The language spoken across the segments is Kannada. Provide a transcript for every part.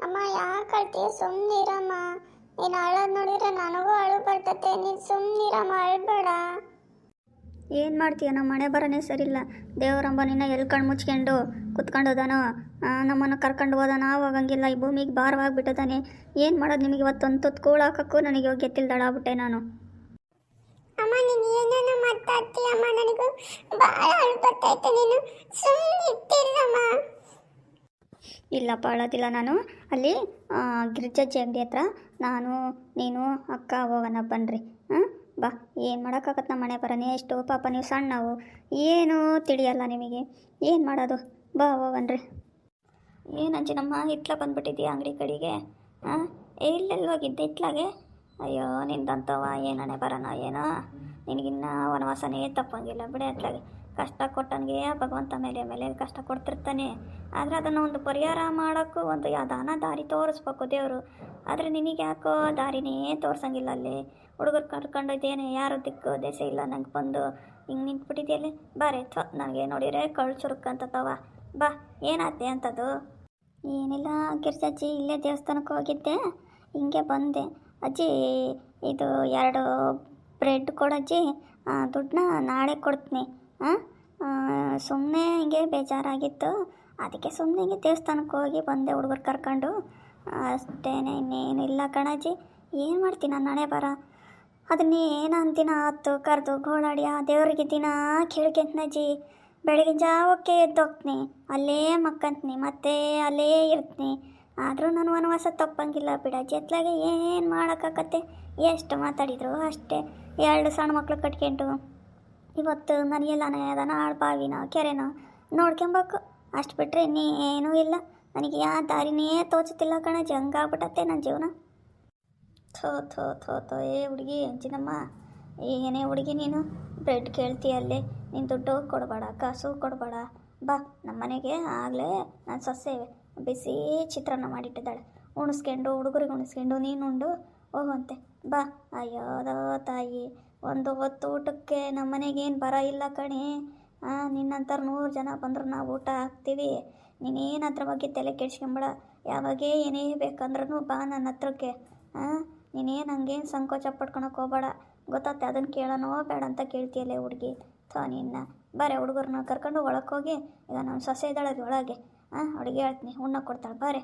ಅಮ್ಮ ಯಾಕೆ ಅಳ್ತೀಯ? ಸುಮ್ಮನಿರಮ್ಮ. ನೀನು ಅಳೋದು ನೋಡಿದ್ರೆ ನನಗೂ ಅಳು ಬರ್ತತೆ. ನೀನು ಸುಮ್ಮನಿರಮ್ಮ, ಅಳ್ಬೇಡ. ಏನು ಮಾಡ್ತೀಯ? ನಮ್ಮ ಮನೆ ಬರೋನೇ ಸರಿಯಿಲ್ಲ. ದೇವರಂಬ ನಿನ್ನ ಎಲ್ಲಿ ಕಣ್ಣು ಮುಚ್ಕೊಂಡು ಕುತ್ಕೊಂಡೋದಾನೋ, ನಮ್ಮನ್ನು ಕರ್ಕೊಂಡು ಹೋದಾನ. ಹೋಗಂಗಿಲ್ಲ, ಈ ಭೂಮಿಗೆ ಭಾರವಾಗಿಬಿಟ್ಟದಾನೆ. ಏನು ಮಾಡೋದು ನಿಮಗೆ? ಇವತ್ತೊಂದು ತುತ್ತು ಕೂಳು ಹಾಕೋಕ್ಕೂ ನನಗೆ ಯೋಗ್ಯತಿಲ್ದಳಾಗ್ಬಿಟ್ಟೆ ನಾನು. ಅಮ್ಮ ನೀನು ಏನೇನೋ ಮಾತಾಡ್ತೀಯಮ್ಮ, ನನಗೂ ಭಾಳ ಅಳು ಬರ್ತೈತೆ. ನೀನು ಸುಮ್ಮನೆ ಇಟ್ಟಿರಮ್ಮ. ಇಲ್ಲಪ್ಪ, ಅಳೋದಿಲ್ಲ ನಾನು. ಅಲ್ಲಿ ಗಿರಿಜಜ್ಜಿ ಅಂಗಡಿ ಹತ್ರ ನಾನು, ನೀನು, ಅಕ್ಕ ಹೋಗೋಣ ಬನ್ನಿರಿ. ಬಾ. ಏನು ಮಾಡೋಕ್ಕಾಗತ್ತೆ? ನಮ್ಮ ಮನೆ ಬರೋನೇ ಎಷ್ಟು. ಪಾಪ ನೀವು ಸಣ್ಣವು, ಏನೂ ತಿಳಿಯಲ್ಲ ನಿಮಗೆ. ಏನು ಮಾಡೋದು? ಬಾ ಹೋಗನ್ರಿ. ಏನು ಅಂಜಿನಮ್ಮ ಇಟ್ಲ ಬಂದ್ಬಿಟ್ಟಿದ್ದೀಯ ಅಂಗಡಿ ಕಡೆಗೆ? ಎಲ್ಲೆಲ್ಲಿ ಹೋಗಿದ್ದೆ ಇಟ್ಲಾಗೆ? ಅಯ್ಯೋ ನಿಂದಂತವ ಏನನೆ ಬರೋಣ ಏನೋ. ನಿನಗಿನ್ನ ವನವಾಸನೇ ತಪ್ಪಂಗಿಲ್ಲ ಬಿಡೆ. ಅತ್ಲಾಗೆ ಕಷ್ಟ ಕೊಟ್ಟನಿಗೆ ಭಗವಂತ ಮೇಲೆ ಮೇಲೆ ಕಷ್ಟ ಕೊಡ್ತಿರ್ತಾನೆ. ಆದರೆ ಅದನ್ನು ಒಂದು ಪರಿಹಾರ ಮಾಡೋಕ್ಕೂ ಒಂದು ಯಾವ್ದಾನ ದಾರಿ ತೋರಿಸ್ಬೇಕು ದೇವರು. ಆದರೆ ನಿನಗೆ ಯಾಕೋ ದಾರಿನೇ ತೋರ್ಸಂಗಿಲ್ಲ. ಅಲ್ಲಿ ಹುಡುಗರು ಕರ್ಕೊಂಡೋಯ್ತೇನೆ, ಯಾರು ದಿಕ್ಕು ದೇಶ ಇಲ್ಲ ನಂಗೆ ಬಂದು ಹಿಂಗೆ ನಿಂತ್ಬಿಟ್ಟಿದೆಯಲ್ಲಿ. ಬಾರೆ ನನಗೆ ನೋಡಿದರೆ ಕಳ್ಳು ಚುರುಕಂತವ. ಬಾ, ಏನಾಯ್ತೆ ಅಂಥದ್ದು? ಏನಿಲ್ಲ ಗಿರ್ಜಜ್ಜಿ, ಇಲ್ಲೇ ದೇವಸ್ಥಾನಕ್ಕೆ ಹೋಗಿದ್ದೆ, ಹಿಂಗೆ ಬಂದೆ. ಅಜ್ಜಿ ಇದು 2 ಬ್ರೆಡ್ ಕೊಡಜ್ಜಿ, ದುಡ್ಡನ್ನ ನಾಳೆ ಕೊಡ್ತೀನಿ. ಸುಮ್ಮನೆ ಹಿಂಗೆ ಬೇಜಾರಾಗಿತ್ತು, ಅದಕ್ಕೆ ಸುಮ್ಮನೆ ಹಿಂಗೆ ದೇವಸ್ಥಾನಕ್ಕೆ ಹೋಗಿ ಬಂದೆ ಹುಡುಗರು ಕರ್ಕೊಂಡು ಅಷ್ಟೇನೆ. ಇನ್ನೇನಿಲ್ಲ ಕಣಜ್ಜಿ. ಏನು ಮಾಡ್ತೀನಿ ನಾನು? ನಾಳೆ ಬರ ಅದನ್ನೇನು ದಿನ ಹತ್ತು ಕರೆದು ಗೋಳಾಡಿ ಆ ದೇವ್ರಿಗೆ ದಿನ ಕೇಳ್ಕೊಂತನಜ್ಜಿ. ಬೆಳಗಿನ ಜಾವಕ್ಕೆ ಎದ್ದೋಗ್ತೀನಿ, ಅಲ್ಲೇ ಮಕ್ಕಂತೀನಿ, ಮತ್ತೆ ಅಲ್ಲೇ ಇರ್ತೀನಿ. ಆದರೂ ನಾನು ವನವಾಸ ತಪ್ಪಂಗಿಲ್ಲ ಬಿಡಜ್ಜಿ. ಎತ್ಲಾಗೆ ಏನು ಮಾಡೋಕ್ಕಾಗತ್ತೆ? ಎಷ್ಟು ಮಾತಾಡಿದ್ರು ಅಷ್ಟೇ. 2 ಸಣ್ಣ ಮಕ್ಕಳು ಕಟ್ಕೊಂಡು ಇವತ್ತು ನನಗೆಲ್ಲನೇ ಅದನ್ನ ಬಾವಿನ ಕೆರೆನೋ ನೋಡ್ಕೊಬೇಕು. ಅಷ್ಟು ಬಿಟ್ಟರೆ ಇನ್ನೇನೂ ಇಲ್ಲ. ನನಗೆ ಯಾವ ದಾರಿನೇ ತೋಚುತ್ತಿಲ್ಲ ಕಣಜ್ಜಿ. ಹಂಗಾಗ್ಬಿಟ್ಟತ್ತೆ ನನ್ನ ಜೀವನ. ಥೋ ಏ ಹುಡುಗಿ ಅಂಚಿನಮ್ಮ, ಏನೇ ಹುಡುಗಿ ನೀನು? ಬ್ರೆಡ್ ಕೇಳ್ತೀಯಲ್ಲೇ, ನೀನು ದುಡ್ಡು ಕೊಡಬೇಡ, ಕಾಸು ಕೊಡಬೇಡ. ಬಾ ನಮ್ಮ ಮನೆಗೆ. ಆಗಲೇ ನಾನು ಸೊಸೆ ಬಿಸಿ ಚಿತ್ರಾನ್ನ ಮಾಡಿಟ್ಟಿದ್ದಾಳೆ, ಉಣಿಸ್ಕೊಂಡು ಹುಡುಗರಿಗೆ ಉಣಿಸ್ಕೊಂಡು ನೀನುಂಡು ಹೋಗುವಂತೆ. ಬಾ. ಅಯ್ಯೋದೋ ತಾಯಿ, ಒಂದು ಹೊತ್ತು ಊಟಕ್ಕೆ ನಮ್ಮ ಮನೆಗೇನು ಬರ ಇಲ್ಲ ಕಣೆ. ನಿನ್ನಂಥವ್ರು 100 ಜನ ಬಂದರೂ ನಾವು ಊಟ ಹಾಕ್ತೀವಿ. ನೀನೇನು ಅದ್ರ ಬಗ್ಗೆ ತಲೆ ಕೆಡ್ಸ್ಕೊಂಬೇಡ. ಯಾವಾಗೇ ಏನೇ ಬೇಕಂದ್ರೂ ಬಾ ನನ್ನ ಹತ್ರಕ್ಕೆ. ನೀನೇನು ಹಂಗೇನು ಸಂಕೋಚ ಪಡ್ಕೊಳಕ್ಕೆ ಹೋಗಬೇಡ, ಗೊತ್ತಾತ್ತೆ? ಅದನ್ನು ಕೇಳೋಣೋ ಬೇಡ ಅಂತ ಕೇಳ್ತೀಯಲ್ಲೇ ಹುಡುಗಿ. ನಿನ್ನ ಬಾರೆ, ಹುಡುಗರನ್ನ ಕರ್ಕೊಂಡು ಒಳಕ್ಕೆ ಹೋಗಿ. ಈಗ ನಾನು ಸೊಸೆ ಇದ್ದಾಳದು ಒಳಗೆ, ಅವಳಿಗೆ ಹೇಳ್ತೀನಿ, ಉಣ್ಣ ಕೊಡ್ತಾಳೆ ಬಾರೆ.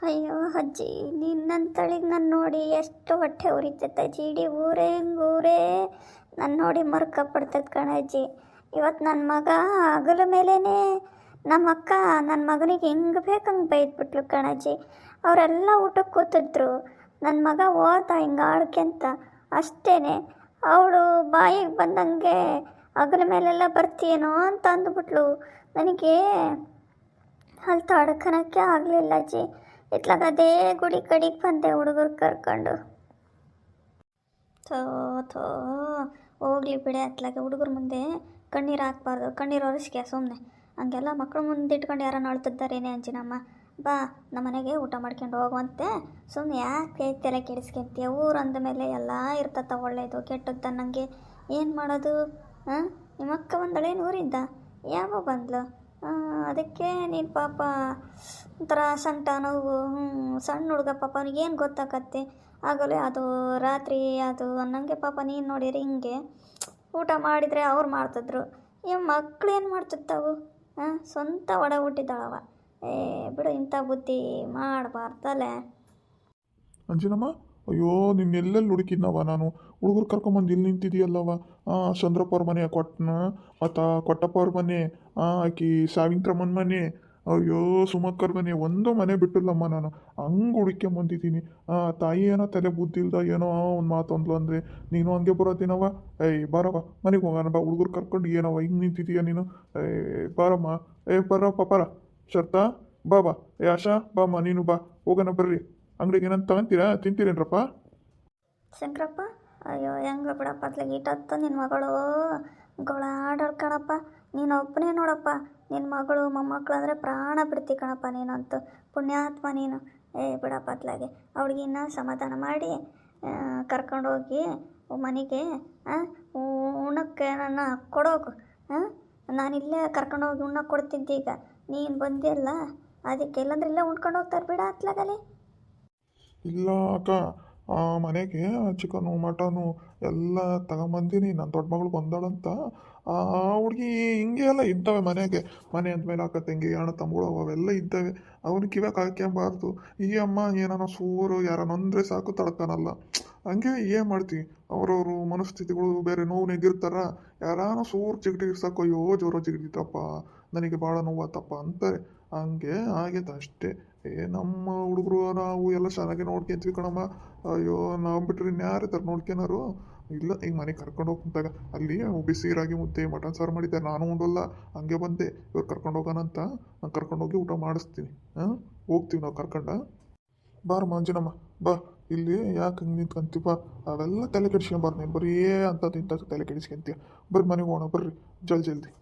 ಅಯ್ಯೋ ಅಜ್ಜಿ, ನಿನ್ನಂತಳಿಗೆ ನಾನು ನೋಡಿ ಎಷ್ಟು ಹೊಟ್ಟೆ ಉರಿತೈತೆ ಅಜ್ಜಿ. ಇಡೀ ಊರೇ ನಾನು ನೋಡಿ ಮರ್ಕ ಪಡ್ತೈತೆ ಕಣಜ್ಜಿ. ಇವತ್ತು ನನ್ನ ಮಗ ಹಗಲ ಮೇಲೇ ನಮ್ಮ ಅಕ್ಕ ನನ್ನ ಮಗನಿಗೆ ಹೆಂಗೆ ಬೇಕು ಹಂಗೆ ಬೈದ್ಬಿಟ್ಲು ಕಣಜ್ಜಿ. ಅವರೆಲ್ಲ ಊಟಕ್ಕೆ ಕೂತಿದ್ರು, ನನ್ನ ಮಗ ಹೋದ ಹಿಂಗೆ ಆಡ್ಕೆಂತ ಅಷ್ಟೇ. ಅವಳು ಬಾಯಿಗೆ ಬಂದಂಗೆ ಹಗಲ ಮೇಲೆಲ್ಲ ಬರ್ತೀಯೇನೋ ಅಂತ ಅಂದ್ಬಿಟ್ಲು. ನನಗೆ ಅಲ್ಲಿ ತಡ್ಕೊಳಕ್ಕೆ ಆಗಲಿಲ್ಲ ಅಜ್ಜಿ. ಇತ್ಲಾಗ ಅದೇ ಗುಡಿ ಕಡೆಗೆ ಬಂದೆ ಹುಡುಗರು ಕರ್ಕೊಂಡು. ಥೋ ಹೋಗ್ಲಿ ಬಿಡೆ. ಅತ್ಲಾಗೆ ಹುಡುಗರ ಮುಂದೆ ಕಣ್ಣೀರು ಹಾಕ್ಬಾರ್ದು, ಕಣ್ಣೀರು ಒರೆಸ್ಕೆ ಸುಮ್ಮನೆ. ಹಂಗೆಲ್ಲ ಮಕ್ಕಳು ಮುಂದೆ ಇಟ್ಕೊಂಡು ಯಾರನ್ನ ಅಳ್ತಿದ್ದಾರೇನೆ ಅಂಜಿನಮ್ಮ. ಬಾ ನಮ್ಮ ಮನೆಗೆ ಊಟ ಮಾಡ್ಕೊಂಡು ಹೋಗುವಂತೆ. ಸುಮ್ಮನೆ ಯಾಕೆ ತಲೆ ಕೆಡಿಸ್ಕೊಂತೀಯ? ಊರು ಅಂದ ಮೇಲೆ ಎಲ್ಲ ಇರ್ತತ್ತ, ಒಳ್ಳೇದು ಕೆಟ್ಟದ್ದು ಅನ್ನಂಗೆ. ಏನು ಮಾಡೋದು? ನಿಮ್ಮ ಅಕ್ಕ ಬಂದಳೇನು ಊರಿಂದ? ಯಾವ ಬಂದ್ಲು? ಅದಕ್ಕೆ ನೀನು ಪಾಪ ಒಂಥರ ಸಂಟ ನೋವು. ಸಣ್ಣ ಹುಡುಗ ಪಾಪ, ಅವ್ನಿಗೇನು ಗೊತ್ತಾಗತ್ತೆ? ಆಗಲೇ ಅದು ರಾತ್ರಿ ಅದು ಅನ್ನಂಗೆ ಪಾಪ. ನೀನು ನೋಡಿರಿ ಹಿಂಗೆ ಊಟ ಮಾಡಿದರೆ ಅವ್ರು ಮಾಡ್ತಿದ್ರು, ಈ ಮಕ್ಳು ಏನು ಮಾಡ್ತಿರ್ತಾವು? ಸ್ವಂತ ಒಡ ಹುಟ್ಟಿದ್ದಾಳವ. ಬಿಡು, ಇಂಥ ಬುದ್ಧಿ ಮಾಡಬಾರ್ದಲ್ಲೇ ಅಂಜಿನಮ್ಮ. ಅಯ್ಯೋ ನಿನ್ನೆಲ್ಲೆಲ್ಲಿ ಹುಡುಕಿದ್ನವ ನಾನು. ಹುಡುಗರು ಕರ್ಕೊಂಬಂದು ಇಲ್ಲಿ ನಿಂತಿದೆಯಲ್ಲವ. ಚಂದ್ರಪ್ಪ ಅವ್ರ ಮನೆ ಮತ್ತು ಕೊಟ್ಟಪ್ಪ ಅವ್ರ ಮನೆ, ಆಕಿ ಸಾವಿತ್ರಮ್ಮನ ಮನೆ, ಅಯ್ಯೋ ಸುಮಕ್ಕರ್ ಮನೆ, ಒಂದು ಮನೆ ಬಿಟ್ಟಿಲ್ಲಮ್ಮ ನಾನು. ಹಂಗೆ ಹುಡುಕ್ಕೊಂಬಂದಿದ್ದೀನಿ. ತಾಯಿ ಏನೋ ತಲೆ ಬುದ್ಧಿ ಇಲ್ದ ಏನೋ ಒಂದು ಮಾತೊಂದ್ಲು ಅಂದರೆ ನೀನು ಹಂಗೆ ಬರೋದಿನವ. ಬಾರವ ಮನೆಗೆ ಹೋಗೋಣ ಬಾ. ಹುಡುಗರು ಕರ್ಕೊಂಡು ಏನವ ಹಿಂಗೆ ನಿಂತಿದೀಯ ನೀನು? ಬಾರಮ್ಮ. ಬರಪ್ಪ ಬರ ಶರ್ತಾ. ಬಾ ಆಶಾ ಬಾಮ್ಮ, ನೀನು ಬಾ, ಹೋಗೋಣ ಬರ್ರಿ. ಅಂಗಡಿಗೆ ಏನಂತ ತಗೊಂತೀರಾ? ತಿಂತೀರೇನ್ರಪ್ಪ? ಶಂಕರಪ್ಪ, ಅಯ್ಯೋ ಹೆಂಗ ಬಿಡಪ್ಪ. ಅತ್ಲಾಗ ಇಟ್ಟತ್ತು ನಿನ್ನ ಮಗಳು ಗೋಳಾಡೋಳು ಕಣಪ್ಪ. ನೀನು ಒಬ್ಬನೇ ನೋಡಪ್ಪ. ನಿನ್ನ ಮಗಳು ಮೊಮ್ಮಕ್ಕಳು ಅಂದರೆ ಪ್ರಾಣ ಬಿಡ್ತಿ ಕಣಪ್ಪ ನೀನಂತೂ. ಪುಣ್ಯಾತ್ಮ ನೀನು. ಬಿಡಪ್ಪ ಅತ್ಲಾಗೆ ಅವಳಿಗೆ ಇನ್ನೂ ಸಮಾಧಾನ ಮಾಡಿ ಕರ್ಕೊಂಡೋಗಿ ಮನೆಗೆ ಉಣ್ಣಕ್ಕೆ ನನ್ನ ಕೊಡೋಗು. ನಾನಿಲ್ಲೇ ಕರ್ಕೊಂಡೋಗಿ ಉಣ್ಣಕ್ಕೆ ಕೊಡ್ತಿದ್ದೆ. ಈಗ ನೀನು ಬಂದಿಯಲ್ಲ, ಅದಕ್ಕೆ ಇಲ್ಲಾಂದ್ರೆ ಇಲ್ಲೇ ಉಣ್ಕೊಂಡು ಹೋಗ್ತಾರೆ ಬಿಡ ಹತ್ಲಾಗಲಿ. ಇಲ್ಲ ಅಕ್ಕ, ಆ ಮನೆಗೆ ಚಿಕನು ಮಟನು ಎಲ್ಲ ತಗೊಂಬಂದಿನಿ. ನನ್ನ ದೊಡ್ಡ ಮಗಳು ಬಂದಾಳಂತ. ಆ ಹುಡುಗಿ ಹಿಂಗೆ ಎಲ್ಲ ಇದ್ದಾವೆ ಮನೆಗೆ. ಮನೆ ಅಂದಮೇಲೆ ಅಕ್ಕ ತಂಗಿ ಅಣ್ಣ ತಮ್ಮಗಳು ಅವೆಲ್ಲ ಇದ್ದಾವೆ. ಅವನು ಕಿವ್ಯಾಗ ಹಾಕ್ಯಂಬಾರ್ದು. ಈ ಅಮ್ಮ ಏನಾನ ಸೂರು ಯಾರನ್ನ ಅಂದರೆ ಸಾಕು ತಡ್ಕೊನಲ್ಲ. ಹಂಗೆ ಏನು ಮಾಡ್ತೀವಿ, ಅವ್ರವ್ರ ಮನಸ್ಥಿತಿಗಳು ಬೇರೆ ನೋವು ನೆಗಿರ್ತಾರ. ಯಾರಾನ ಸೂರು ಚಿಗಟಿಗೆ ಸಾಕು, ಅಯ್ಯೋ ಜೋರ ಚಿಗಟಿತಪ್ಪ, ನನಗೆ ಭಾಳ ನೋವಾತಪ್ಪ ಅಂತಾರೆ. ಹಂಗೆ ಆಗೈತೆ ಅಷ್ಟೇ. ನಮ್ಮ ಹುಡುಗರು ನಾವು ಎಲ್ಲ ಚೆನ್ನಾಗಿ ನೋಡ್ಕೊಂತೀವಿ ಕಣಮ್ಮ. ಅಯ್ಯೋ ನಾವು ಬಿಟ್ರೆ ಇನ್ಯಾರು ಇರ್ತಾರೆ ನೋಡ್ಕೊಳೋರು. ಇಲ್ಲ ಈಗ ಮನೆಗೆ ಕರ್ಕೊಂಡು ಹೋಗ್ತಾಗ ಅಲ್ಲಿ ಬಿಸಿ ರಾಗಿ ಮುದ್ದೆ ಮಟನ್ ಸಾರು ಮಾಡಿದ್ದಾರೆ, ನಾನು ಉಂಡಲ್ಲ. ಹಂಗೆ ಬಂದೆ, ಇವ್ರು ಕರ್ಕೊಂಡು ಹೋಗೋಣಂತ. ನಾನು ಕರ್ಕೊಂಡೋಗಿ ಊಟ ಮಾಡಿಸ್ತೀನಿ. ಹಾಂ, ಹೋಗ್ತೀವಿ ನಾವು ಕರ್ಕೊಂಡ. ಬಾರಮ್ಮ ಅಂಜನಮ್ಮ, ಬಾ. ಇಲ್ಲಿ ಯಾಕೆ ಹಂಗೆ ನಿಂತ್ಕೊಂತೀವಿ, ಬಾ. ಅವೆಲ್ಲ ತಲೆ ಕೆಡಿಸ್ಕೊಂಬಾರ್ದು ನೀನು. ಬರೀ ಅಂಥದ್ದು ಇಂಥದ್ದು ತಲೆ ಕೆಡಿಸ್ಕೊಂತೀಯ. ಬರ್ರಿ ಮನೆಗೆ ಹೋಗೋಣ, ಬರ್ರಿ ಜಲ್ದಿ.